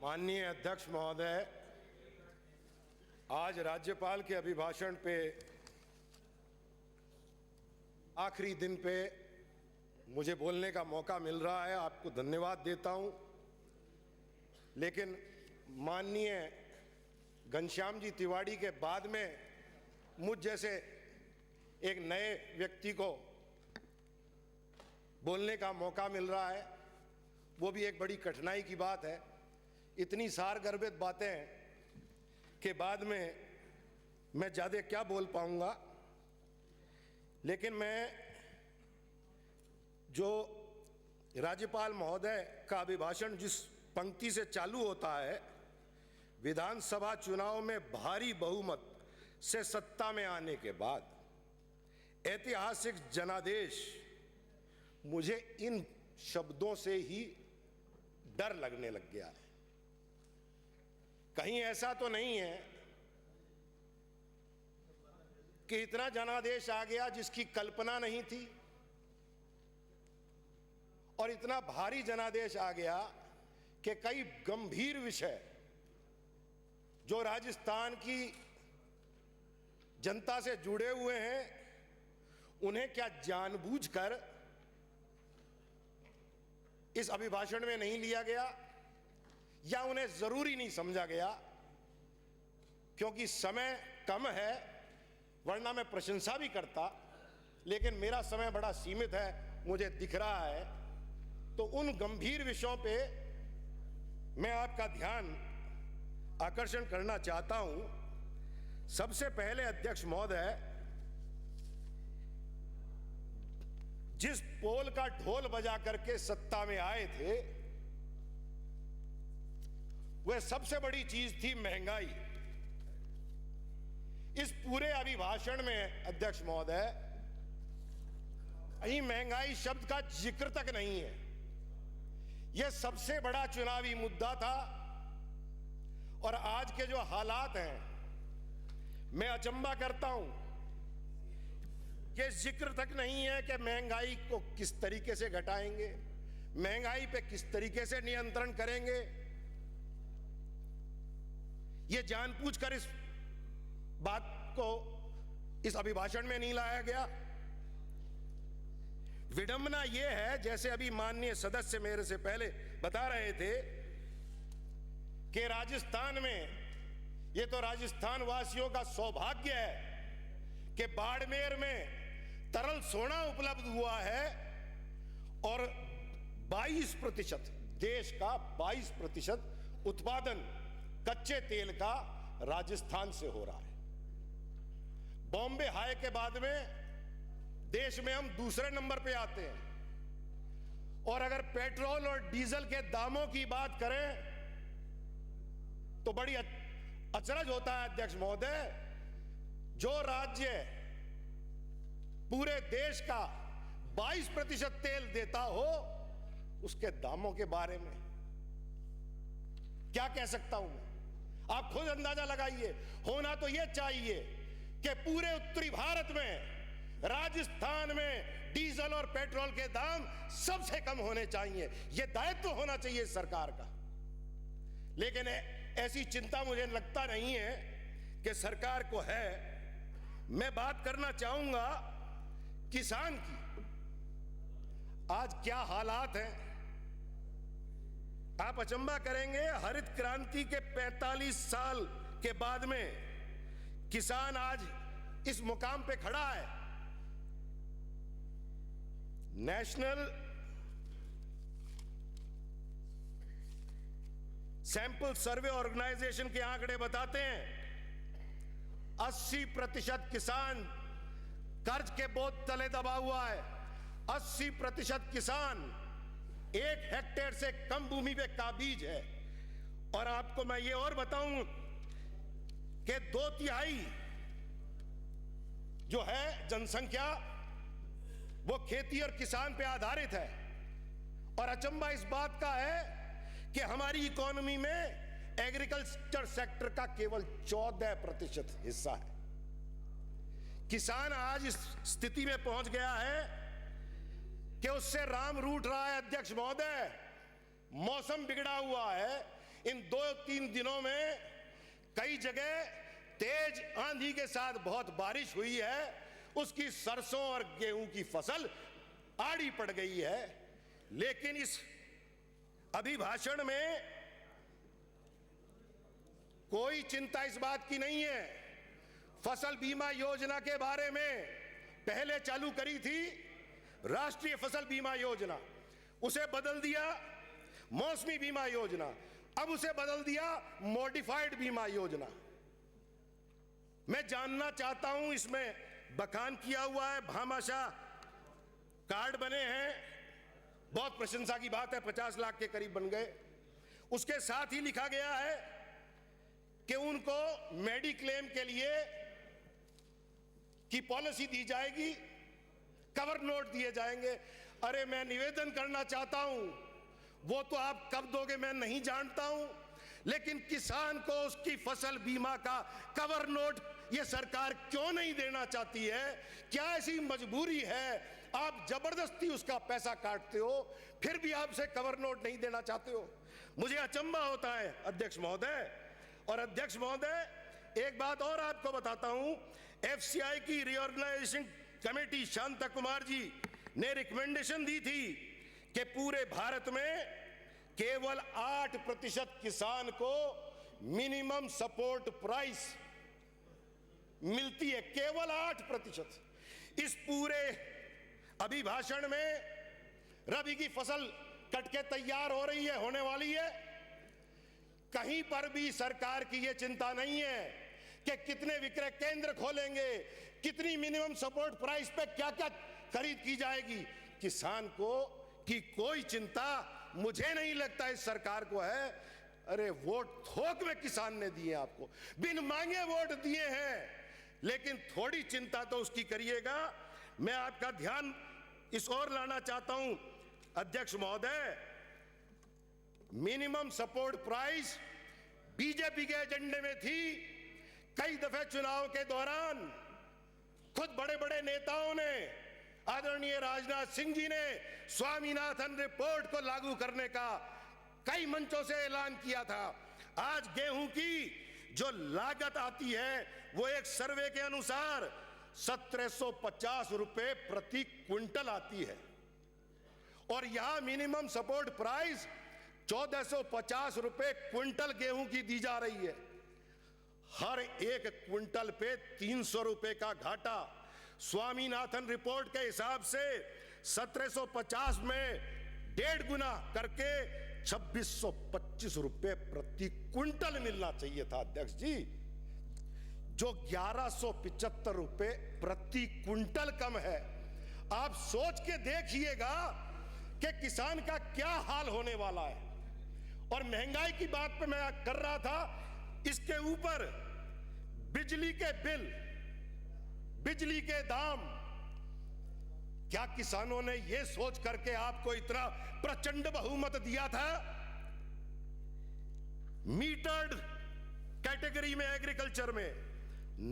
माननीय अध्यक्ष महोदय, आज राज्यपाल के अभिभाषण पे आखिरी दिन पे मुझे बोलने का मौका मिल रहा है। आपको धन्यवाद देता हूं। लेकिन माननीय घनश्याम जी तिवारी के बाद में मुझ जैसे एक नए व्यक्ति को बोलने का मौका मिल रहा है, वो भी एक बड़ी कठिनाई की बात है। इतनी सारगर्भित बातें के बाद में मैं ज़्यादा क्या बोल पाऊंगा, लेकिन मैं जो राज्यपाल महोदय का अभिभाषण जिस पंक्ति से चालू होता है, विधानसभा चुनाव में भारी बहुमत से सत्ता में आने के बाद ऐतिहासिक जनादेश, मुझे इन शब्दों से ही डर लगने लग गया है। कहीं ऐसा तो नहीं है कि इतना जनादेश आ गया जिसकी कल्पना नहीं थी, और इतना भारी जनादेश आ गया कि कई गंभीर विषय जो राजस्थान की जनता से जुड़े हुए हैं, उन्हें क्या जानबूझकर इस अभिभाषण में नहीं लिया गया या उन्हें जरूरी नहीं समझा गया क्योंकि समय कम है, वरना मैं प्रशंसा भी करता, लेकिन मेरा समय बड़ा सीमित है, मुझे दिख रहा है। तो उन गंभीर विषयों पे मैं आपका ध्यान आकर्षण करना चाहता हूं। सबसे पहले अध्यक्ष महोदय, जिस पोल का ढोल बजा करके सत्ता में आए थे, वह सबसे बड़ी चीज थी महंगाई। इस पूरे अभिभाषण में अध्यक्ष महोदय कहीं महंगाई शब्द का जिक्र तक नहीं है। यह सबसे बड़ा चुनावी मुद्दा था, और आज के जो हालात हैं, मैं अचंभा करता हूं कि जिक्र तक नहीं है कि महंगाई को किस तरीके से घटाएंगे, महंगाई पे किस तरीके से नियंत्रण करेंगे। यह जानबूझकर इस बात को इस अभिभाषण में नहीं लाया गया। विडंबना यह है, जैसे अभी माननीय सदस्य मेरे से पहले बता रहे थे कि राजस्थान में, ये तो राजस्थान वासियों का सौभाग्य है कि बाड़मेर में तरल सोना उपलब्ध हुआ है, और 22%, देश का 22% उत्पादन कच्चे तेल का राजस्थान से हो रहा है। बॉम्बे हाई के बाद में देश में हम दूसरे नंबर पे आते हैं। और अगर पेट्रोल और डीजल के दामों की बात करें तो बड़ी अचरज होता है अध्यक्ष महोदय। जो राज्य पूरे देश का 22% तेल देता हो, उसके दामों के बारे में क्या कह सकता हूं मैं? आप खुद अंदाजा लगाइए। होना तो यह चाहिए कि पूरे उत्तरी भारत में, राजस्थान में डीजल और पेट्रोल के दाम सबसे कम होने चाहिए। यह दायित्व होना चाहिए सरकार का। लेकिन ऐसी चिंता मुझे लगता नहीं है कि सरकार को है। मैं बात करना चाहूंगा किसान की। आज क्या हालात हैं, आप अचंभा करेंगे। हरित क्रांति के 45 साल के बाद में किसान आज इस मुकाम पे खड़ा है। नेशनल सैंपल सर्वे ऑर्गेनाइजेशन के आंकड़े बताते हैं 80% किसान कर्ज के बोझ तले दबा हुआ है। 80% किसान 1 हेक्टेयर से कम भूमि पे काबिज है। और आपको मैं ये और बताऊं कि 2/3 जो है जनसंख्या, वो खेती और किसान पे आधारित है। और अचंभा इस बात का है कि हमारी इकोनॉमी में एग्रीकल्चर सेक्टर का केवल 14% हिस्सा है। किसान आज इस स्थिति में पहुंच गया है कि उससे राम रूठ रहा है अध्यक्ष महोदय। मौसम बिगड़ा हुआ है, इन 2-3 दिनों में कई जगह तेज आंधी के साथ बहुत बारिश हुई है, उसकी सरसों और गेहूं की फसल आड़ी पड़ गई है। लेकिन इस अभिभाषण में कोई चिंता इस बात की नहीं है। फसल बीमा योजना के बारे में पहले चालू करी थी राष्ट्रीय फसल बीमा योजना, उसे बदल दिया मौसमी बीमा योजना, अब उसे बदल दिया मॉडिफाइड बीमा योजना। मैं जानना चाहता हूं, इसमें बखान किया हुआ है, भामाशाह कार्ड बने हैं, बहुत प्रशंसा की बात है, 50 लाख के करीब बन गए। उसके साथ ही लिखा गया है कि उनको मेडिक्लेम के लिए की पॉलिसी दी जाएगी, कवर नोट दिए जाएंगे। अरे मैं निवेदन करना चाहता हूं, वो तो आप कब दोगे मैं नहीं जानता हूं, लेकिन किसान को उसकी फसल बीमा का कवर नोट ये सरकार क्यों नहीं देना चाहती है? क्या ऐसी मजबूरी है? आप जबरदस्ती उसका पैसा काटते हो, फिर भी आपसे कवर नोट नहीं देना चाहते हो। मुझे अचंभा होता है अध्यक्ष महोदय। और अध्यक्ष महोदय, एक बात और आपको बताता हूं, एफसीआई की रीऑर्गेनाइजेशन कमेटी शांता कुमार जी ने रिकमेंडेशन दी थी कि पूरे भारत में केवल 8% किसान को मिनिमम सपोर्ट प्राइस मिलती है, केवल 8%। इस पूरे अभिभाषण में रबी की फसल कट के तैयार हो रही है, होने वाली है, कहीं पर भी सरकार की यह चिंता नहीं है कि कितने विक्रय केंद्र खोलेंगे, कितनी मिनिमम सपोर्ट प्राइस पे क्या क्या खरीद की जाएगी। किसान को की कोई चिंता मुझे नहीं लगता इस सरकार को है। अरे वोट थोक में किसान ने दिए, आपको बिन मांगे वोट दिए हैं, लेकिन थोड़ी चिंता तो उसकी करिएगा। मैं आपका ध्यान इस ओर लाना चाहता हूं अध्यक्ष महोदय, मिनिमम सपोर्ट प्राइस बीजेपी के एजेंडे में थी। कई दफे चुनाव के दौरान खुद बड़े बड़े नेताओं ने, आदरणीय राजनाथ सिंह जी ने स्वामीनाथन रिपोर्ट को लागू करने का कई मंचों से ऐलान किया था। आज गेहूं की जो लागत आती है वो एक सर्वे के अनुसार 1750 रुपए प्रति क्विंटल आती है, और यहां मिनिमम सपोर्ट प्राइस 1450 रुपए क्विंटल गेहूं की दी जा रही है। हर एक क्विंटल पे 300 रुपए का घाटा। स्वामीनाथन रिपोर्ट के हिसाब से 1750 में 1.5 गुना करके 2625 रुपए प्रति क्विंटल मिलना चाहिए था अध्यक्ष जी, जो 1175 रुपए प्रति क्विंटल कम है। आप सोच के देखिएगा कि किसान का क्या हाल होने वाला है। और महंगाई की बात पे मैं कर रहा था, इसके ऊपर बिजली के बिल, बिजली के दाम, क्या किसानों ने यह सोच करके आपको इतना प्रचंड बहुमत दिया था? मीटर्ड कैटेगरी में एग्रीकल्चर में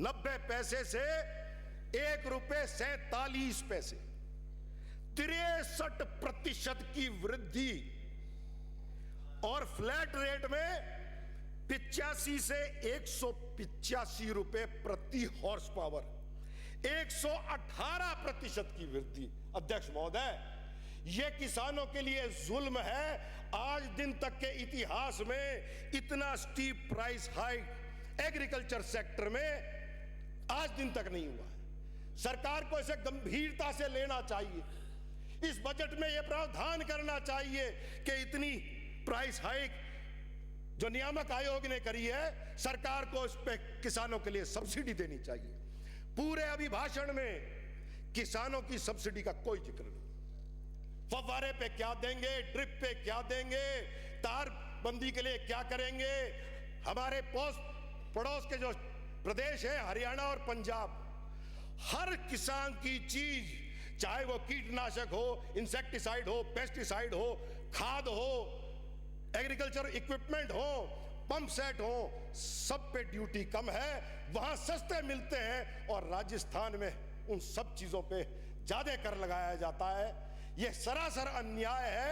90 पैसे से 1 रुपए 47 पैसे, 63% की वृद्धि, और फ्लैट रेट में 85 से 185 रुपए प्रति हॉर्स पावर, 118% की वृद्धि। अध्यक्ष महोदय, यह किसानों के लिए जुल्म है। आज दिन तक के इतिहास में इतना steep price hike agriculture sector में आज दिन तक नहीं हुआ है। सरकार को इसे गंभीरता से लेना चाहिए। इस बजट में यह प्रावधान करना चाहिए कि इतनी प्राइस हाइक जो नियामक आयोग ने करी है, सरकार को इस पे किसानों के लिए सब्सिडी देनी चाहिए। पूरे अभिभाषण में किसानों की सब्सिडी का कोई जिक्र नहीं। फव्वारे पे क्या देंगे, ड्रिप पे क्या देंगे, तार बंदी के लिए क्या करेंगे। हमारे पड़ोस के जो प्रदेश है हरियाणा और पंजाब, हर किसान की चीज, चाहे वो कीटनाशक हो, इंसेक्टिसाइड हो, पेस्टिसाइड हो, खाद हो, एग्रीकल्चर इक्विपमेंट हो, पंप सेट हो, सब पे ड्यूटी कम है, वहां सस्ते मिलते हैं, और राजस्थान में उन सब चीजों पे ज्यादा कर लगाया जाता है। यह सरासर अन्याय है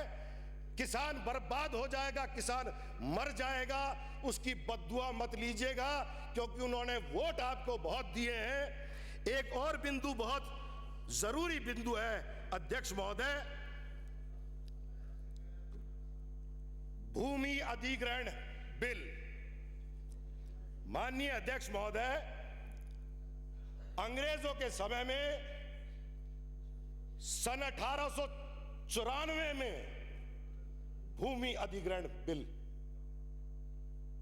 किसान बर्बाद हो जाएगा, किसान मर जाएगा, उसकी बद्दुआ मत लीजिएगा, क्योंकि उन्होंने वोट आपको बहुत दिए हैं। एक और बिंदु, बहुत जरूरी बिंदु है अध्यक्ष महोदय, भूमि अधिग्रहण बिल। माननीय अध्यक्ष महोदय, अंग्रेजों के समय में सन 1894 में भूमि अधिग्रहण बिल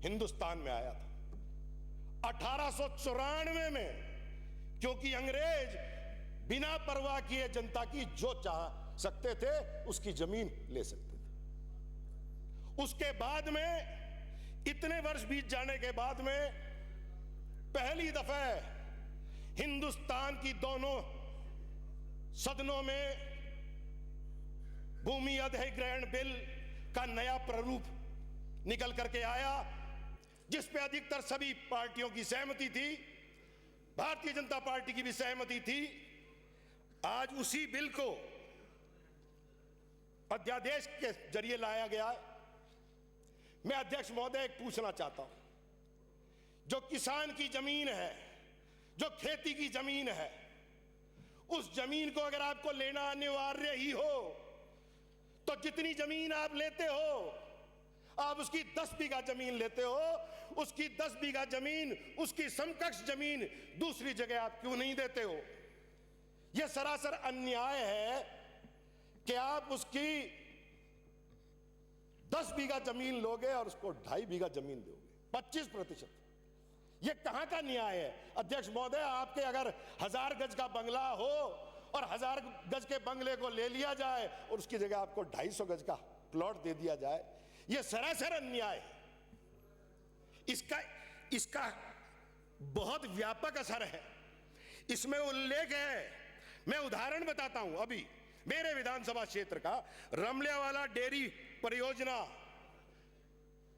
हिंदुस्तान में आया था, 1894 में, क्योंकि अंग्रेज बिना परवाह किए जनता की जो चाह सकते थे उसकी जमीन ले सकते थे। उसके बाद में इतने वर्ष बीत जाने के बाद में पहली दफा हिंदुस्तान की दोनों सदनों में भूमि अधिग्रहण बिल का नया प्रारूप निकल करके आया, जिस पे अधिकतर सभी पार्टियों की सहमति थी, भारतीय जनता पार्टी की भी सहमति थी। आज उसी बिल को अध्यादेश के जरिए लाया गया है। मैं अध्यक्ष महोदय एक पूछना चाहता हूं, जो किसान की जमीन है, जो खेती की जमीन है, उस जमीन को अगर आपको लेना अनिवार्य ही हो तो जितनी जमीन आप लेते हो, आप उसकी 10 बीघा जमीन लेते हो, उसकी 10 बीघा जमीन, उसकी समकक्ष जमीन दूसरी जगह आप क्यों नहीं देते हो? यह सरासर अन्याय है कि आप उसकी 10 बीघा जमीन लोगे और उसको 2.5 बीघा जमीन दोगे, 25%। यह कहां का न्याय है? अध्यक्ष महोदय, आपके अगर 1000 गज का बंगला हो और 1000 गज के बंगले को ले लिया जाए और उसकी जगह आपको 250 गज का प्लॉट दे दिया जाए, यह सरासर अन्याय है। इसका बहुत व्यापक असर है, इसमें उल्लेख है। मैं उदाहरण बताता हूं, अभी मेरे विधानसभा क्षेत्र का रमलियावाला डेयरी परियोजना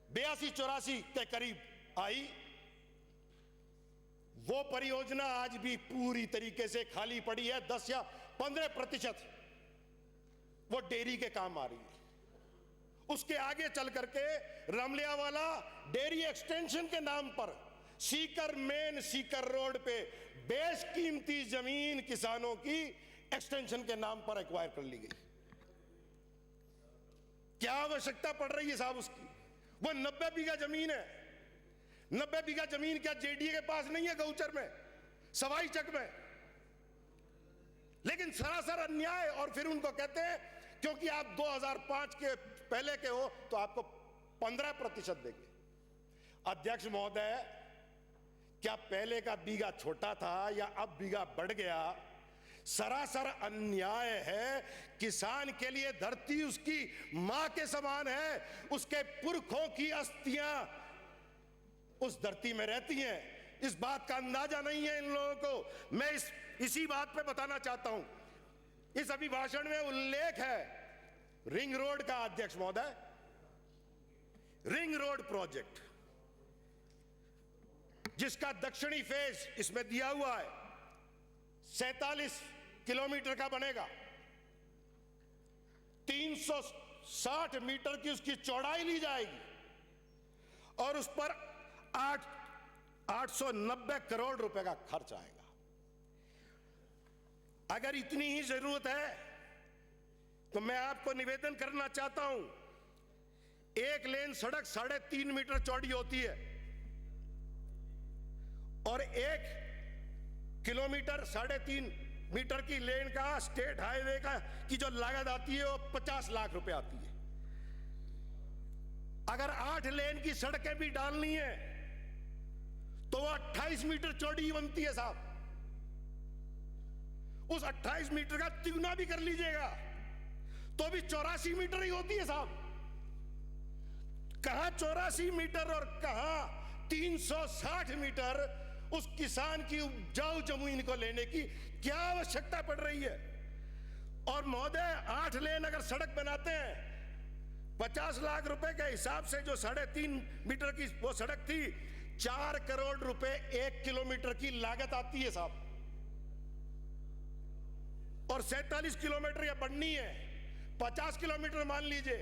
82-84 के करीब आई। वो परियोजना आज भी पूरी तरीके से खाली पड़ी है, 10 या 15% वो डेयरी के काम आ रही है। उसके आगे चल करके रमलियावाला डेयरी एक्सटेंशन के नाम पर सीकर रोड पे बेशकीमती जमीन किसानों की एक्सटेंशन के नाम पर एक्वायर कर ली गई। क्या आवश्यकता पड़ रही है साहब उसकी? वो 90 बीघा जमीन है। 90 बीघा जमीन क्या जेडीए के पास नहीं है? गौचर में, सवाई चक में। लेकिन सरासर अन्याय। और फिर उनको कहते हैं क्योंकि आप 2005 के पहले के हो तो आपको 15% देंगे। अध्यक्ष महोदय, क्या पहले का बीघा छोटा था या अब बीघा बढ़ गया? सरासर अन्याय है। किसान के लिए धरती उसकी मां के समान है, उसके पुरखों की अस्थियां उस धरती में रहती हैं। इस बात का अंदाजा नहीं है इन लोगों को। मैं इसी बात पे बताना चाहता हूं। इस अभिभाषण में उल्लेख है रिंग रोड का। अध्यक्ष महोदय, रिंग रोड प्रोजेक्ट जिसका दक्षिणी फेज इसमें दिया हुआ है 47 किलोमीटर का बनेगा, 360 मीटर की उसकी चौड़ाई ली जाएगी और उस पर 890 करोड़ रुपए का खर्च आएगा। अगर इतनी ही जरूरत है तो मैं आपको निवेदन करना चाहता हूं, एक लेन सड़क 3.5 मीटर चौड़ी होती है और 1 किलोमीटर 3.5 मीटर की लेन का स्टेट हाईवे का की जो लागत आती है वो 50 लाख रुपए आती है। अगर 8 लेन की सड़कें भी डालनी है तो वो 28 मीटर चौड़ी बनती है साहब। उस 28 मीटर का तिगुना भी कर लीजिएगा तो भी 84 मीटर ही होती है साहब। कहां 84 मीटर और कहां 360 मीटर? उस किसान की उपजाऊ जमीन को लेने की क्या आवश्यकता पड़ रही है? और महोदय, 8 लेन अगर सड़क बनाते हैं 50 लाख रुपए के हिसाब से, जो 3.5 मीटर की वो सड़क थी, 4 करोड़ रुपए 1 किलोमीटर की लागत आती है साहब। और 47 किलोमीटर या बढ़नी है, 50 किलोमीटर मान लीजिए,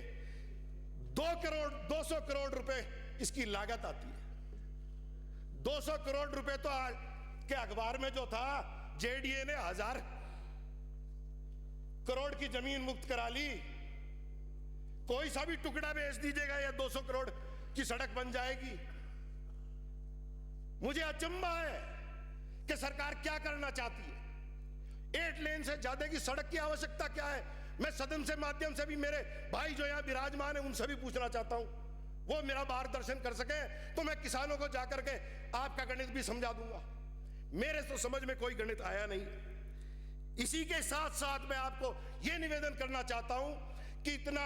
200 करोड़ रुपए इसकी लागत आती है। 200 करोड़ रुपए तो आज के अखबार में जो था, जेडीए ने 1000 करोड़ की जमीन मुक्त करा ली। कोई सा भी टुकड़ा बेच दीजिएगा या 200 करोड़ की सड़क बन जाएगी। मुझे अचंभा है कि सरकार क्या करना चाहती है। 8 लेन से ज्यादा की सड़क की आवश्यकता क्या है? मैं सदन से माध्यम से भी मेरे भाई जो यहां विराजमान है उनसे भी पूछना चाहता हूं, वो मेरा मार्गदर्शन कर सके तो मैं किसानों को जाकर के आपका गणित भी समझा दूंगा। मेरे तो समझ में कोई गणित आया नहीं। इसी के साथ साथ मैं आपको यह निवेदन करना चाहता हूं कि इतना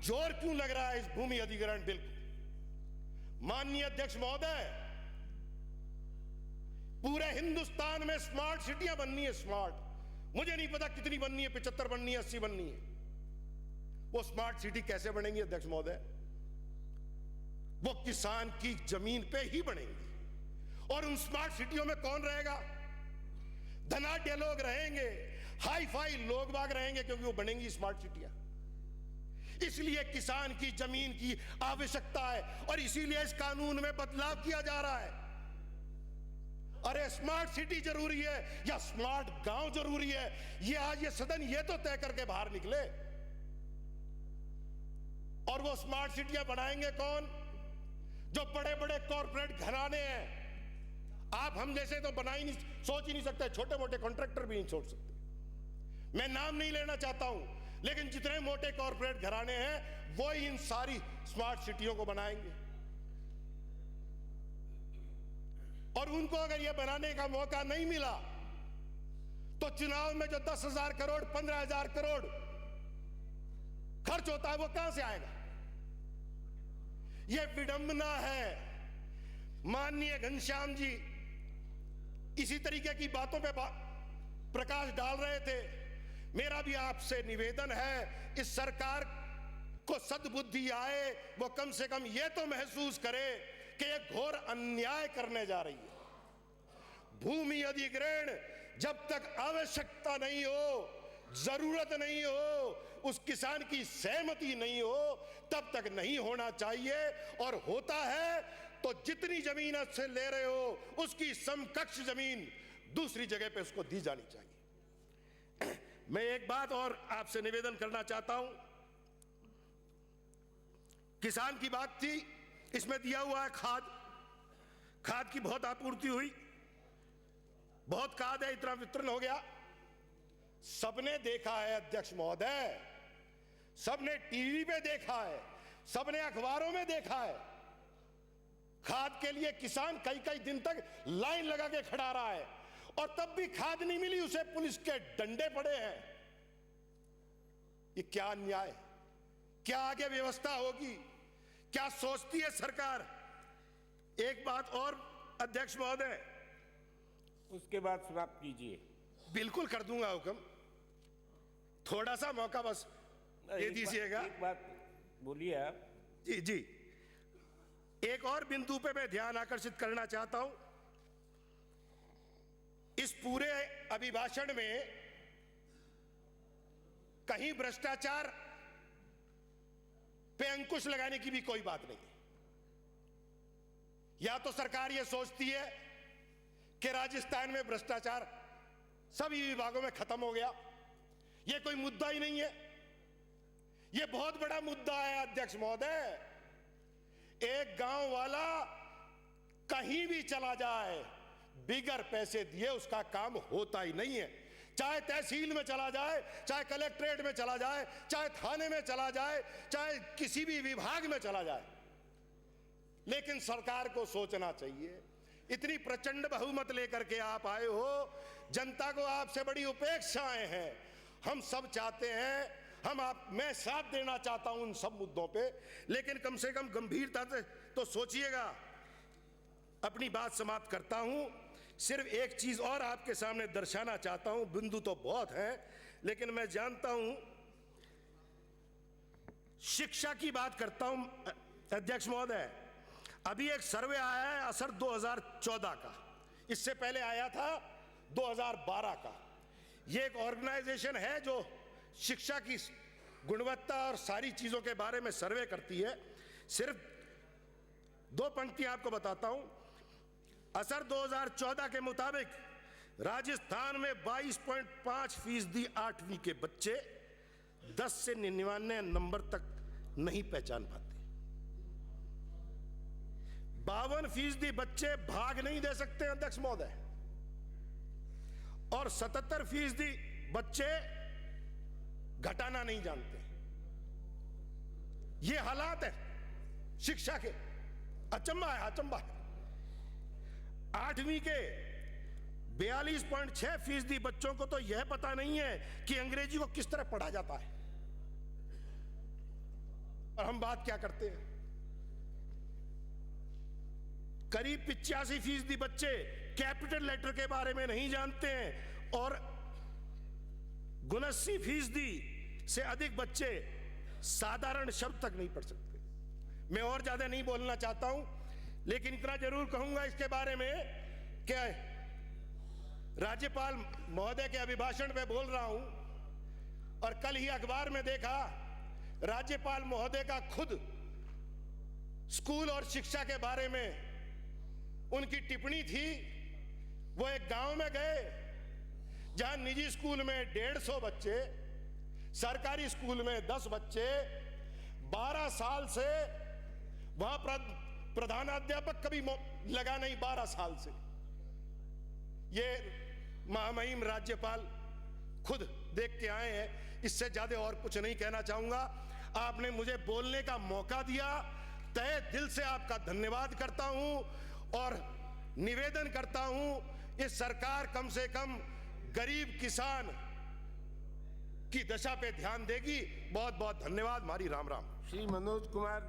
जोर क्यों लग रहा है इस भूमि अधिग्रहण बिल को। माननीय अध्यक्ष महोदय, पूरे हिंदुस्तान में स्मार्ट सिटियां बननी है। स्मार्ट, मुझे नहीं पता कितनी बननी है, 75 बननी है, 80 बननी है। वो स्मार्ट सिटी कैसे बनेंगी अध्यक्ष महोदय? वो किसान की जमीन पे ही बनेंगी। और उन स्मार्ट सिटियों में कौन रहेगा? धनाढ्य लोग रहेंगे, हाई फाई लोग बाग रहेंगे, क्योंकि वो बनेंगी स्मार्ट सिटियां। इसलिए किसान की जमीन की आवश्यकता है और इसीलिए इस कानून में बदलाव किया जा रहा है। अरे स्मार्ट सिटी जरूरी है या स्मार्ट गांव जरूरी है, ये आज ये सदन ये तो तय करके बाहर निकले। और वो स्मार्ट सिटियां बनाएंगे कौन? जो बड़े बड़े कॉर्पोरेट घराने हैं। आप हम जैसे तो बना ही नहीं, सोच ही नहीं सकते। छोटे मोटे कॉन्ट्रैक्टर भी नहीं सोच सकते। मैं नाम नहीं लेना चाहता हूं, लेकिन जितने मोटे कॉर्पोरेट घराने हैं वो इन सारी स्मार्ट सिटियों को बनाएंगे। और उनको अगर ये बनाने का मौका नहीं मिला तो चुनाव में जो 10,000 करोड़ 15,000 करोड़ खर्च होता है वो कहां से आएगा? ये विडंबना है। माननीय घनश्याम जी इसी तरीके की बातों पे प्रकाश डाल रहे थे। मेरा भी आपसे निवेदन है, इस सरकार को सद्बुद्धि आए, वो कम से कम ये तो महसूस करे कि ये घोर अन्याय करने जा रही है। भूमि अधिग्रहण जब तक आवश्यकता नहीं हो, जरूरत नहीं हो, उस किसान की सहमति नहीं हो, तब तक नहीं होना चाहिए। और होता है तो जितनी जमीन उससे ले रहे हो उसकी समकक्ष जमीन दूसरी जगह पे उसको दी जानी चाहिए। मैं एक बात और आपसे निवेदन करना चाहता हूं। किसान की बात थी, इसमें दिया हुआ है खाद की बहुत आपूर्ति हुई, बहुत खाद है, इतना वितरण हो गया। सबने देखा है अध्यक्ष महोदय, सबने टीवी पे देखा है, सबने अखबारों में देखा है। खाद के लिए किसान कई कई दिन तक लाइन लगा के खड़ा रहा है और तब भी खाद नहीं मिली, उसे पुलिस के डंडे पड़े हैं। ये क्या अन्याय, क्या आगे व्यवस्था होगी, क्या सोचती है सरकार? एक बात और अध्यक्ष महोदय, उसके बाद समाप्त कीजिए। बिल्कुल कर दूंगा हुक्म, थोड़ा सा मौका बस दे दीजिएगा। एक बात बोलिए आप। जी जी, एक और बिंदु पे मैं ध्यान आकर्षित करना चाहता हूं। इस पूरे अभिभाषण में कहीं भ्रष्टाचार पे अंकुश लगाने की भी कोई बात नहीं है। या तो सरकार यह सोचती है कि राजस्थान में भ्रष्टाचार सभी विभागों में खत्म हो गया, यह कोई मुद्दा ही नहीं है। यह बहुत बड़ा मुद्दा है अध्यक्ष महोदय। एक गांव वाला कहीं भी चला जाए, बिगर पैसे दिए उसका काम होता ही नहीं है। चाहे तहसील में चला जाए, चाहे कलेक्ट्रेट में चला जाए, चाहे थाने में चला जाए, चाहे किसी भी विभाग में चला जाए। लेकिन सरकार को सोचना चाहिए, इतनी प्रचंड बहुमत लेकर के आप आए हो, जनता को आपसे बड़ी उपेक्षाएं हैं। हम सब चाहते हैं, मैं साथ देना चाहता हूं उन सब मुद्दों पे, लेकिन कम से कम गंभीरता से तो सोचिएगा। अपनी बात समाप्त करता हूं। सिर्फ एक चीज और आपके सामने दर्शाना चाहता हूं, बिंदु तो बहुत हैं, लेकिन मैं जानता हूं, शिक्षा की बात करता हूं अध्यक्ष महोदय। अभी एक सर्वे आया है असर 2014 का, इससे पहले आया था 2012 का। ये एक ऑर्गेनाइजेशन है जो शिक्षा की गुणवत्ता और सारी चीजों के बारे में सर्वे करती है। सिर्फ 2 पंक्तियां आपको बताता हूं। असर 2014 के मुताबिक राजस्थान में 22.5% 8वीं के बच्चे 10 से 99 नंबर तक नहीं पहचान पाते। 52% बच्चे भाग नहीं दे सकते अध्यक्ष महोदय, और 77% बच्चे घटाना नहीं जानते। ये हालात है शिक्षा के। अचंभा है, अचंभा है। 8वीं के 42.6% बच्चों को तो यह पता नहीं है कि अंग्रेजी को किस तरह पढ़ा जाता है। और हम बात क्या करते हैं, करीब 85% बच्चे कैपिटल लेटर के बारे में नहीं जानते हैं, और 79% से अधिक बच्चे साधारण शब्द तक नहीं पढ़ सकते। मैं और ज्यादा नहीं बोलना चाहता हूं, लेकिन इतना जरूर कहूंगा इसके बारे में कि राज्यपाल महोदय के अभिभाषण पे बोल रहा हूं, और कल ही अखबार में देखा राज्यपाल महोदय का खुद स्कूल और शिक्षा के बारे में उनकी टिप्पणी थी। वो एक गांव में गए जहां निजी स्कूल में 150 बच्चे, सरकारी स्कूल में 10 बच्चे, 12 साल से वहां प्रधानाध्यापक कभी लगा नहीं, 12 साल से। ये महामहिम राज्यपाल खुद देख के आए हैं। इससे ज्यादा और कुछ नहीं कहना चाहूंगा। आपने मुझे बोलने का मौका दिया, तहे दिल से आपका धन्यवाद करता हूं और निवेदन करता हूं ये सरकार कम से कम गरीब किसान की दशा पे ध्यान देगी। बहुत बहुत धन्यवाद। मारी राम राम। श्री मनोज कुमार